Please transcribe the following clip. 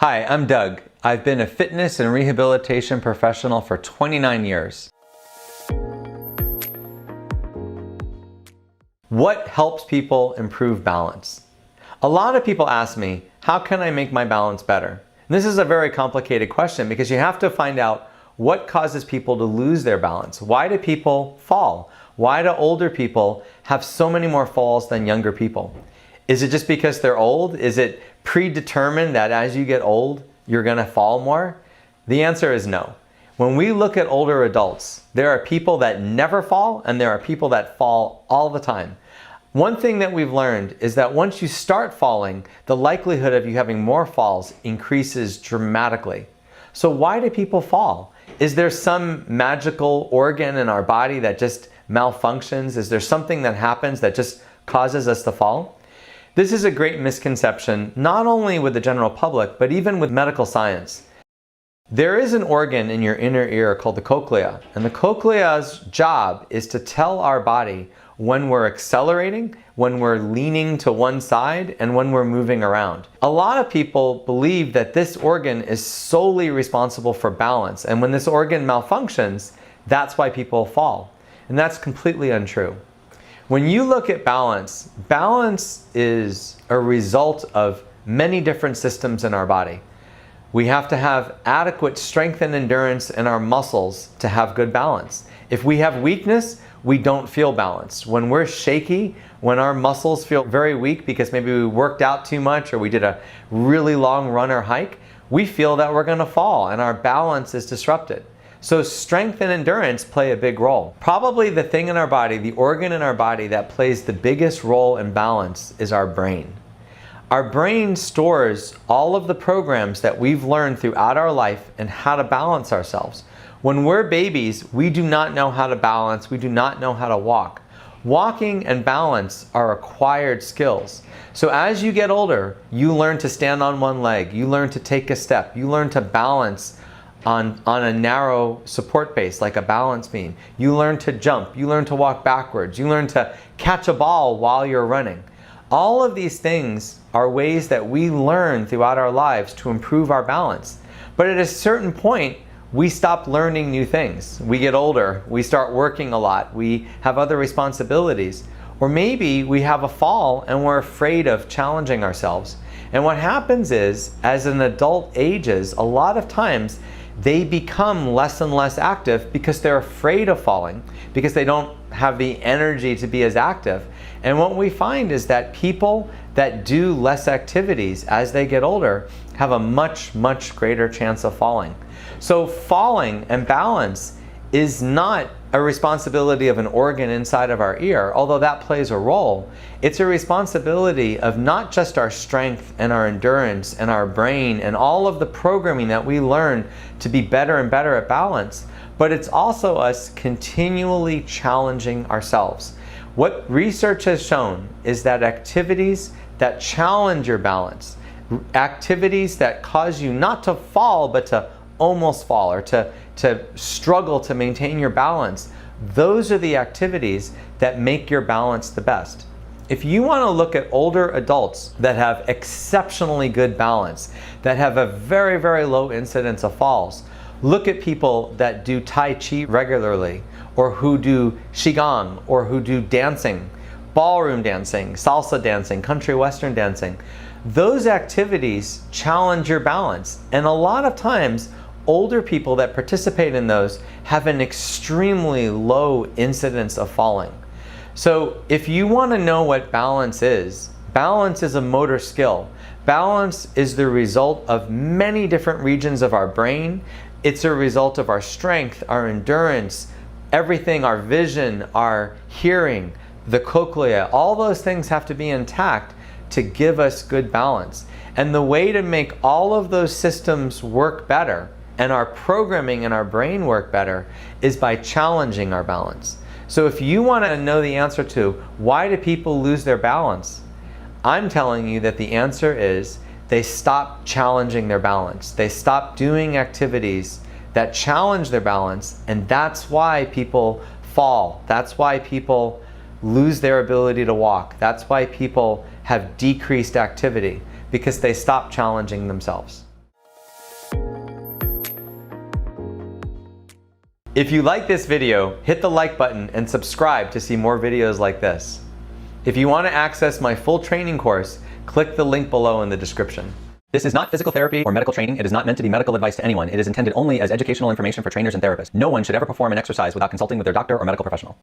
Hi, I'm Doug. I've been a fitness and rehabilitation professional for 29 years. What helps people improve balance? A lot of people ask me, how can I make my balance better? And this is a very complicated question because you have to find out what causes people to lose their balance. Why do people fall? Why do older people have so many more falls than younger people? Is it just because they're old? Is it predetermined that as you get old, you're gonna fall more? The answer is no. When we look at older adults, there are people that never fall and there are people that fall all the time. One thing that we've learned is that once you start falling, the likelihood of you having more falls increases dramatically. So why do people fall? Is there some magical organ in our body that just malfunctions? Is there something that happens that just causes us to fall? This is a great misconception, not only with the general public, but even with medical science. There is an organ in your inner ear called the cochlea, and the cochlea's job is to tell our body when we're accelerating, when we're leaning to one side, and when we're moving around. A lot of people believe that this organ is solely responsible for balance, and when this organ malfunctions, that's why people fall. And that's completely untrue. When you look at balance, balance is a result of many different systems in our body. We have to have adequate strength and endurance in our muscles to have good balance. If we have weakness, we don't feel balanced. When we're shaky, when our muscles feel very weak because maybe we worked out too much or we did a really long run or hike, we feel that we're gonna fall and our balance is disrupted. So strength and endurance play a big role. Probably the thing in our body, the organ in our body that plays the biggest role in balance is our brain. Our brain stores all of the programs that we've learned throughout our life and how to balance ourselves. When we're babies, we do not know how to balance, we do not know how to walk. Walking and balance are acquired skills. So as you get older, you learn to stand on one leg, you learn to take a step, you learn to balance on a narrow support base like a balance beam. You learn to jump, you learn to walk backwards, you learn to catch a ball while you're running. All of these things are ways that we learn throughout our lives to improve our balance. But at a certain point, we stop learning new things. We get older, we start working a lot, we have other responsibilities. Or maybe we have a fall and we're afraid of challenging ourselves. And what happens is, as an adult ages, a lot of times they become less and less active because they're afraid of falling, because they don't have the energy to be as active. And what we find is that people that do less activities as they get older have a much, much greater chance of falling. So falling and balance is not a responsibility of an organ inside of our ear, although that plays a role. It's a responsibility of not just our strength and our endurance and our brain and all of the programming that we learn to be better and better at balance, but it's also us continually challenging ourselves. What research has shown is that activities that challenge your balance, activities that cause you not to fall but to almost fall or to struggle to maintain your balance, those are the activities that make your balance the best. If you want to look at older adults that have exceptionally good balance, that have a very, very low incidence of falls, look at people that do Tai Chi regularly, or who do Qigong, or who do dancing, ballroom dancing, salsa dancing, country western dancing. Those activities challenge your balance, and a lot of times older people that participate in those have an extremely low incidence of falling. So if you want to know what balance is a motor skill. Balance is the result of many different regions of our brain. It's a result of our strength, our endurance, everything, our vision, our hearing, the cochlea. All those things have to be intact to give us good balance. And the way to make all of those systems work better and our programming and our brain work better is by challenging our balance. So if you want to know the answer to why do people lose their balance, I'm telling you that the answer is they stop challenging their balance. They stop doing activities that challenge their balance, and that's why people fall. That's why people lose their ability to walk. That's why people have decreased activity, because they stop challenging themselves. If you like this video, hit the like button and subscribe to see more videos like this. If you want to access my full training course, click the link below in the description. This is not physical therapy or medical training. It is not meant to be medical advice to anyone. It is intended only as educational information for trainers and therapists. No one should ever perform an exercise without consulting with their doctor or medical professional.